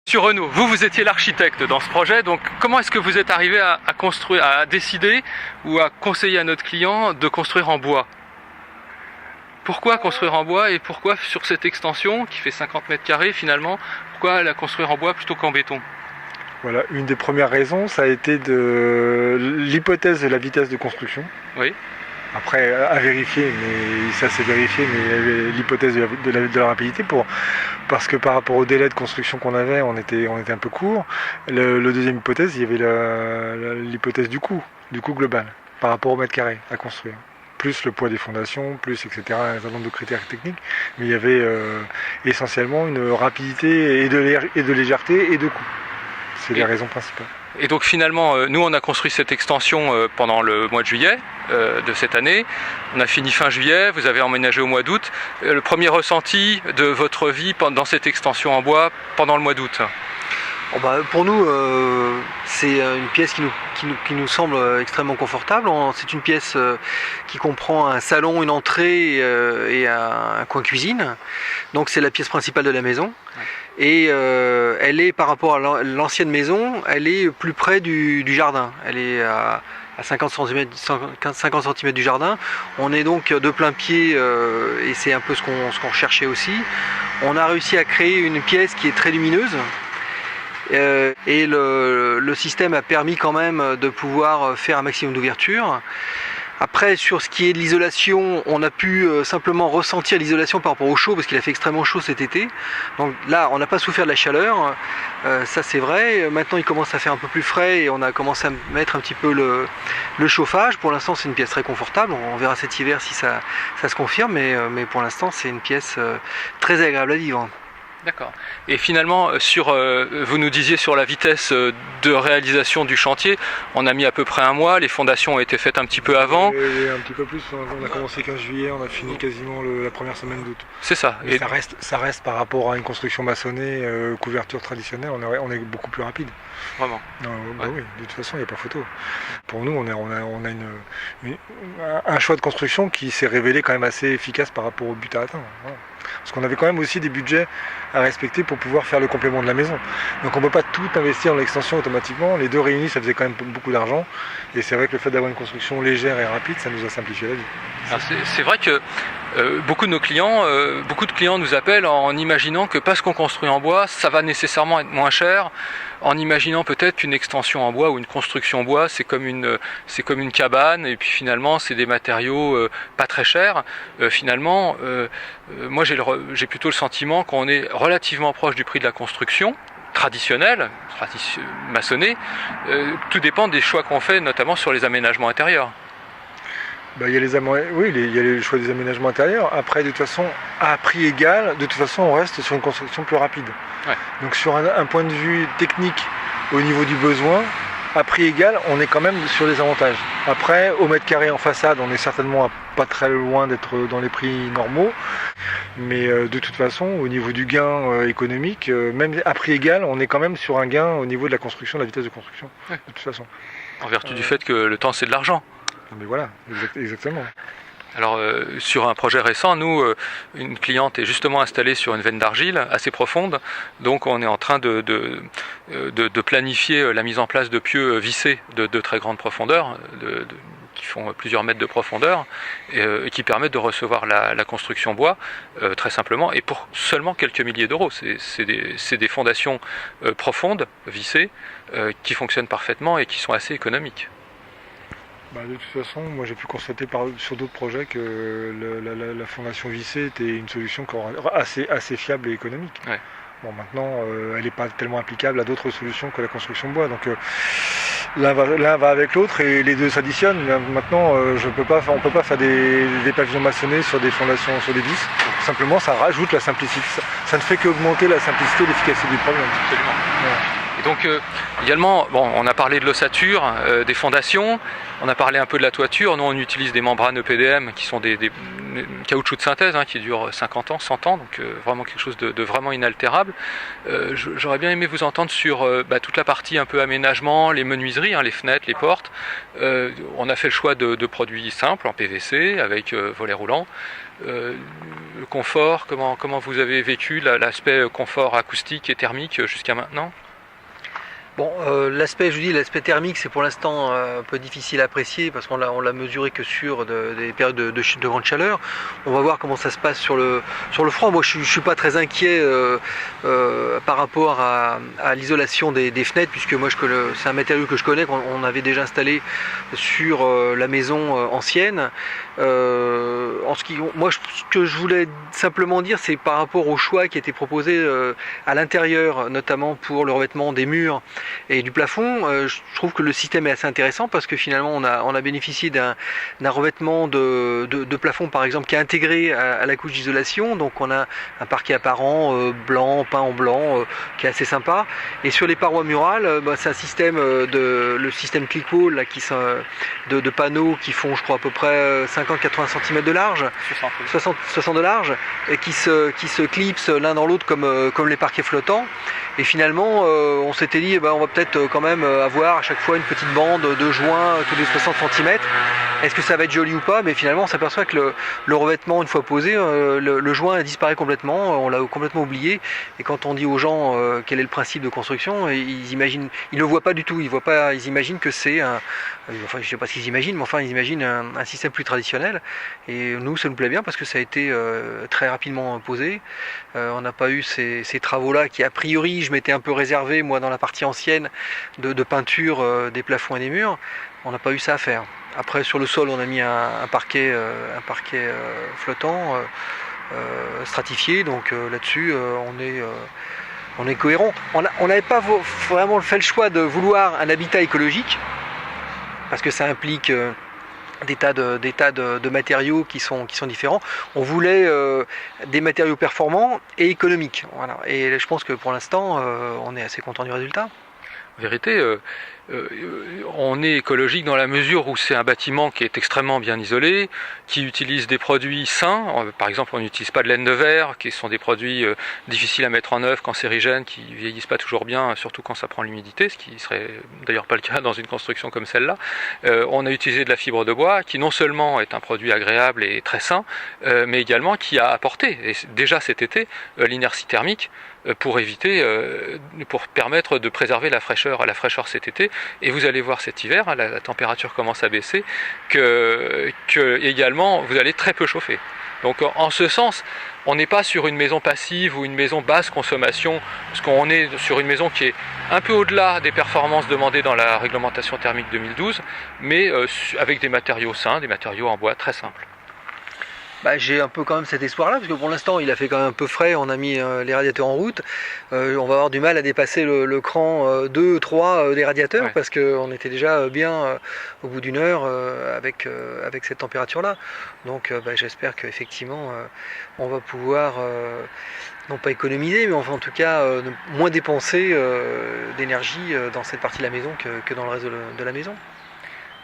Sur Renault, vous étiez l'architecte dans ce projet, donc comment est-ce que vous êtes arrivé à construire, à décider ou à conseiller à notre client de construire en bois? Pourquoi construire en bois et pourquoi sur cette extension qui fait 50 mètres carrés finalement, pourquoi la construire en bois plutôt qu'en béton? Voilà, une des premières raisons, ça a été de l'hypothèse de la vitesse de construction. Oui. Après, à vérifier, mais ça s'est vérifié, mais l'hypothèse de la rapidité, parce que par rapport au délai de construction qu'on avait, on était un peu court. Le deuxième hypothèse, il y avait l'hypothèse du coût global, par rapport au mètre carré à construire. Plus le poids des fondations, plus etc., un certain nombre de critères techniques, mais il y avait essentiellement une rapidité et de légèreté et de coût. C'est les raisons principales. Et donc finalement, nous on a construit cette extension pendant le mois de juillet de cette année. On a fini fin juillet, vous avez emménagé au mois d'août. Le premier ressenti de votre vie dans cette extension en bois pendant le mois d'août? Pour nous, c'est une pièce qui nous semble extrêmement confortable. C'est une pièce qui comprend un salon, une entrée et un coin cuisine. Donc c'est la pièce principale de la maison. Et elle est, par rapport à l'ancienne maison, elle est plus près du jardin. Elle est à 50 cm du jardin. On est donc de plein pied et c'est un peu ce qu'on recherchait aussi. On a réussi à créer une pièce qui est très lumineuse. Et le système a permis quand même de pouvoir faire un maximum d'ouverture. Après, sur ce qui est de l'isolation, on a pu simplement ressentir l'isolation par rapport au chaud, parce qu'il a fait extrêmement chaud cet été. Donc là, on n'a pas souffert de la chaleur, ça c'est vrai. Maintenant, il commence à faire un peu plus frais et on a commencé à mettre un petit peu le chauffage. Pour l'instant, c'est une pièce très confortable. On verra cet hiver si ça se confirme, mais pour l'instant, c'est une pièce très agréable à vivre. D'accord. Et finalement, vous nous disiez sur la vitesse de réalisation du chantier, on a mis à peu près un mois, les fondations ont été faites un petit peu avant. Et un petit peu plus, on a commencé 15 juillet, on a fini quasiment la première semaine d'août. C'est ça. Et ça reste par rapport à une construction maçonnée, couverture traditionnelle, on est beaucoup plus rapide. Vraiment. Non, oui, de toute façon, il n'y a pas photo. Pour nous, on a un choix de construction qui s'est révélé quand même assez efficace par rapport au but à atteindre. Voilà. Parce qu'on avait quand même aussi des budgets à respecter pour pouvoir faire le complément de la maison. Donc on ne peut pas tout investir dans l'extension automatiquement. Les deux réunis, ça faisait quand même beaucoup d'argent. Et c'est vrai que le fait d'avoir une construction légère et rapide, ça nous a simplifié la vie. C'est vrai que beaucoup de clients nous appellent en imaginant que parce qu'on construit en bois, ça va nécessairement être moins cher, en imaginant peut-être qu'une extension en bois ou une construction en bois, c'est comme une cabane, et puis finalement c'est des matériaux pas très chers. Moi j'ai plutôt le sentiment qu'on est relativement proche du prix de la construction traditionnelle, maçonnée. Tout dépend des choix qu'on fait, notamment sur les aménagements intérieurs. Il y a le choix des aménagements intérieurs. Après, de toute façon, à prix égal, de toute façon, on reste sur une construction plus rapide. Ouais. Donc sur un point de vue technique, au niveau du besoin, à prix égal, on est quand même sur les avantages. Après, au mètre carré en façade, on est certainement pas très loin d'être dans les prix normaux. Mais de toute façon, au niveau du gain économique, même à prix égal, on est quand même sur un gain au niveau de la construction, de la vitesse de construction. Ouais. De toute façon. En vertu du fait que le temps, c'est de l'argent. Mais voilà, exactement. Alors sur un projet récent, nous, une cliente est justement installée sur une veine d'argile assez profonde, donc on est en train de planifier la mise en place de pieux vissés de très grande profondeur, qui font plusieurs mètres de profondeur, et qui permettent de recevoir la construction bois très simplement, et pour seulement quelques milliers d'euros. C'est des fondations profondes, vissées, qui fonctionnent parfaitement et qui sont assez économiques. De toute façon, moi j'ai pu constater sur d'autres projets que la fondation vissée était une solution assez fiable et économique. Ouais. Bon, maintenant, elle n'est pas tellement applicable à d'autres solutions que la construction bois. Donc l'un va avec l'autre et les deux s'additionnent. Maintenant, on ne peut pas faire des pavillons maçonnés sur des fondations, sur des vis. Donc, simplement, ça rajoute la simplicité. Ça ne fait qu'augmenter la simplicité et l'efficacité du problème. Absolument. Ouais. Et donc également, on a parlé de l'ossature, des fondations, on a parlé un peu de la toiture. Nous on utilise des membranes EPDM qui sont des caoutchoucs de synthèse qui durent 50 ans, 100 ans, donc vraiment quelque chose de vraiment inaltérable. J'aurais bien aimé vous entendre sur toute la partie un peu aménagement, les menuiseries, les fenêtres, les portes. On a fait le choix de produits simples en PVC avec volets roulants. Le confort, comment vous avez vécu l'aspect confort acoustique et thermique jusqu'à maintenant? Bon, l'aspect thermique, c'est pour l'instant un peu difficile à apprécier parce qu'on l'a mesuré que sur des périodes de grande chaleur. On va voir comment ça se passe sur le froid. Moi, je suis pas très inquiet par rapport à l'isolation des fenêtres, puisque moi, c'est un matériau que je connais, qu'on avait déjà installé sur la maison ancienne. Moi, ce que je voulais simplement dire, c'est par rapport au choix qui était proposé à l'intérieur, notamment pour le revêtement des murs et du plafond. Je trouve que le système est assez intéressant parce que finalement on a bénéficié d'un revêtement de plafond par exemple qui est intégré à la couche d'isolation, donc on a un parquet apparent blanc, peint en blanc, qui est assez sympa, et sur les parois murales c'est un système le système Clickwall là, de panneaux qui font je crois à peu près 50-80 cm de large, 60 de large, et qui se clipsent l'un dans l'autre comme les parquets flottants. Et finalement, on s'était dit, on va peut-être quand même avoir à chaque fois une petite bande de joints tous les 60 cm. Est-ce que ça va être joli ou pas? Mais finalement, on s'aperçoit que le revêtement, une fois posé, le joint disparaît complètement. On l'a complètement oublié. Et quand on dit aux gens quel est le principe de construction, ils le voient pas du tout. Ils imaginent que c'est je sais pas ce qu'ils imaginent, mais enfin, ils imaginent un système plus traditionnel. Et nous, ça nous plaît bien parce que ça a été très rapidement posé. On n'a pas eu ces travaux-là qui, a priori, je m'étais un peu réservé, moi, dans la partie ancienne, de peinture des plafonds et des murs. On n'a pas eu ça à faire. Après, sur le sol, on a mis un parquet flottant, stratifié. Donc là-dessus, on est cohérent. On n'avait pas vraiment fait le choix de vouloir un habitat écologique, parce que ça implique des tas de matériaux qui sont différents. On voulait des matériaux performants et économiques. Voilà. Et je pense que pour l'instant, on est assez content du résultat. En vérité, on est écologique dans la mesure où c'est un bâtiment qui est extrêmement bien isolé, qui utilise des produits sains. Par exemple, on n'utilise pas de laine de verre, qui sont des produits difficiles à mettre en œuvre, cancérigènes, qui vieillissent pas toujours bien, surtout quand ça prend l'humidité, ce qui serait d'ailleurs pas le cas dans une construction comme celle-là. On a utilisé de la fibre de bois, qui non seulement est un produit agréable et très sain, mais également qui a apporté, et déjà cet été, l'inertie thermique, pour permettre de préserver la fraîcheur cet été. Et vous allez voir cet hiver, la température commence à baisser, que également vous allez très peu chauffer. Donc en ce sens, on n'est pas sur une maison passive ou une maison basse consommation, parce qu'on est sur une maison qui est un peu au-delà des performances demandées dans la réglementation thermique 2012, mais avec des matériaux sains, des matériaux en bois très simples. J'ai un peu quand même cet espoir-là, parce que pour l'instant il a fait quand même un peu frais, on a mis les radiateurs en route. On va avoir du mal à dépasser le cran 2-3 des radiateurs, ouais. Parce qu'on était déjà bien au bout d'une heure avec cette température-là. Donc j'espère qu'effectivement on va pouvoir, non pas économiser, mais enfin en tout cas moins dépenser d'énergie dans cette partie de la maison que dans le reste de la maison.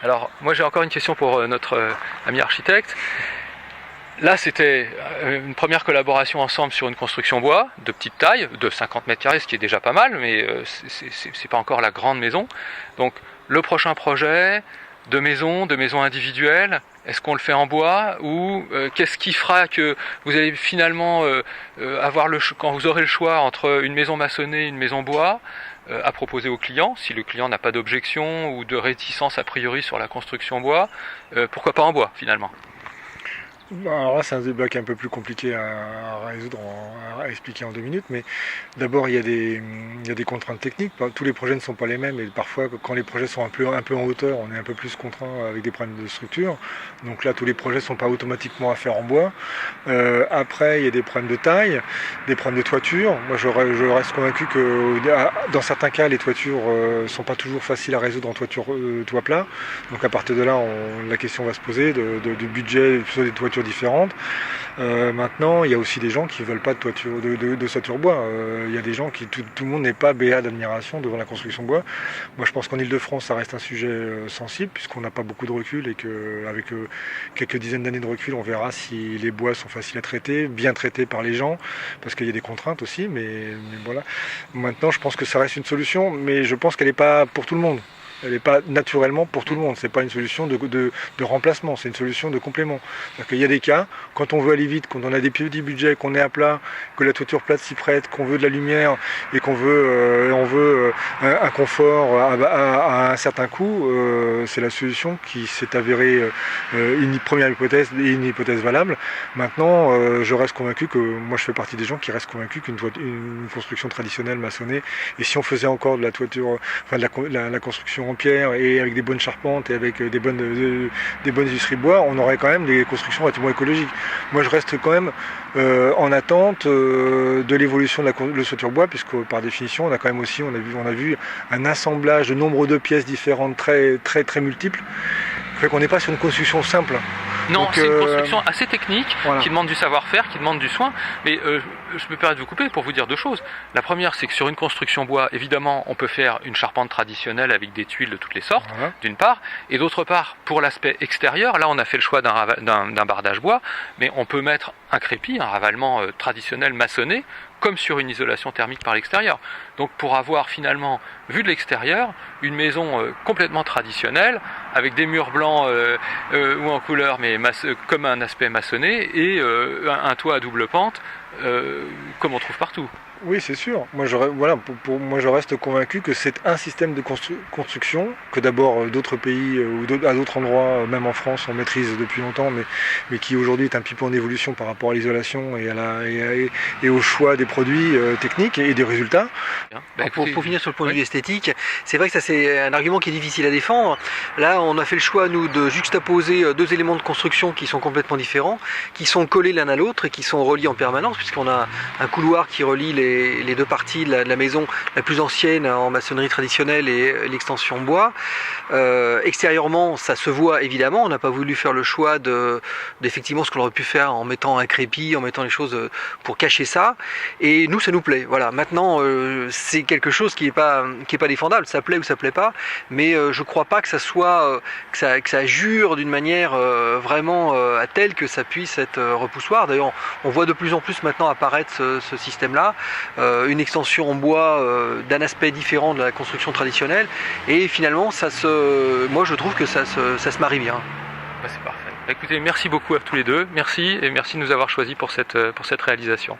Alors moi j'ai encore une question pour notre ami architecte. Là, c'était une première collaboration ensemble sur une construction bois de petite taille, de 50 mètres carrés, ce qui est déjà pas mal, mais c'est pas encore la grande maison. Donc, le prochain projet de maison individuelle, est-ce qu'on le fait en bois ou qu'est-ce qui fera que vous allez finalement quand vous aurez le choix entre une maison maçonnée et une maison bois, à proposer au client, si le client n'a pas d'objection ou de réticence a priori sur la construction bois, pourquoi pas en bois finalement? Alors là, c'est un débat qui est un peu plus compliqué à résoudre, à expliquer en 2 minutes, mais d'abord, il y a des contraintes techniques. Tous les projets ne sont pas les mêmes, et parfois, quand les projets sont un peu en hauteur, on est un peu plus contraint avec des problèmes de structure. Donc là, tous les projets ne sont pas automatiquement à faire en bois. Après, il y a des problèmes de taille, des problèmes de toiture. Moi, je reste convaincu que dans certains cas, les toitures ne sont pas toujours faciles à résoudre en toiture toit plat. Donc à partir de là, la question va se poser du budget, plutôt des toitures toitures différentes. Maintenant, il y a aussi des gens qui ne veulent pas de toiture, de toiture bois. Il y a des gens tout le monde n'est pas béat d'admiration devant la construction bois. Moi, je pense qu'en Ile-de-France, ça reste un sujet sensible puisqu'on n'a pas beaucoup de recul et qu'avec quelques dizaines d'années de recul, on verra si les bois sont faciles à traiter, bien traités par les gens, parce qu'il y a des contraintes aussi. Mais voilà. Maintenant, je pense que ça reste une solution, mais je pense qu'elle n'est pas pour tout le monde. Elle n'est pas naturellement pour tout le monde. C'est pas une solution de remplacement, c'est une solution de complément. C'est-à-dire qu'il y a des cas, quand on veut aller vite, quand on a des petits budgets, qu'on est à plat, que la toiture plate s'y prête, qu'on veut de la lumière et qu'on veut, un confort à un certain coût, c'est la solution qui s'est avérée une première hypothèse et une hypothèse valable. Maintenant, je reste convaincu moi je fais partie des gens qui restent convaincus qu'une construction traditionnelle maçonnée, et si on faisait encore de la toiture, enfin la construction en pierre et avec des bonnes charpentes et avec des bonnes industries de bois, on aurait quand même des constructions relativement écologiques. Moi je reste quand même en attente de l'évolution de la toiture bois, puisque par définition on a quand même aussi on a vu un assemblage de nombre de pièces différentes très très très multiples. Fait qu'on n'est pas sur une construction simple. Non, c'est une construction assez technique, voilà, qui demande du savoir-faire, qui demande du soin. Mais je me permets de vous couper pour vous dire deux choses. La première, c'est que sur une construction bois, évidemment, on peut faire une charpente traditionnelle avec des tuiles de toutes les sortes, voilà, d'une part. Et d'autre part, pour l'aspect extérieur, là, on a fait le choix d'un bardage bois, mais on peut mettre un crépi, un ravalement traditionnel maçonné, comme sur une isolation thermique par l'extérieur. Donc pour avoir finalement, vu de l'extérieur, une maison complètement traditionnelle, avec des murs blancs ou en couleur, mais comme un aspect maçonné, et un toit à double pente, comme on trouve partout. Oui, c'est sûr. Moi, moi, je reste convaincu que c'est un système de construction que d'abord d'autres pays ou à d'autres endroits, même en France, on maîtrise depuis longtemps, mais qui aujourd'hui est un petit peu en évolution par rapport à l'isolation et au choix des produits techniques et des résultats. Pour finir sur le point de vue esthétique, c'est vrai que ça c'est un argument qui est difficile à défendre. Là, on a fait le choix, nous, de juxtaposer deux éléments de construction qui sont complètement différents, qui sont collés l'un à l'autre et qui sont reliés en permanence, puisqu'on a un couloir qui relie les deux parties de la maison la plus ancienne en maçonnerie traditionnelle et l'extension bois. Extérieurement, ça se voit évidemment. On n'a pas voulu faire le choix d'effectivement ce qu'on aurait pu faire en mettant un crépi, en mettant les choses pour cacher ça. Et nous, ça nous plaît. Voilà. Maintenant, c'est quelque chose qui est pas défendable. Ça plaît ou ça plaît pas. Mais je crois pas que ça soit que ça jure d'une manière vraiment à telle que ça puisse être repoussoir. D'ailleurs, on voit de plus en plus maintenant apparaître ce système-là. Une extension en bois d'un aspect différent de la construction traditionnelle, et finalement moi je trouve que ça se marie bien. C'est parfait. Écoutez, merci beaucoup à tous les deux, merci, et merci de nous avoir choisis pour cette réalisation.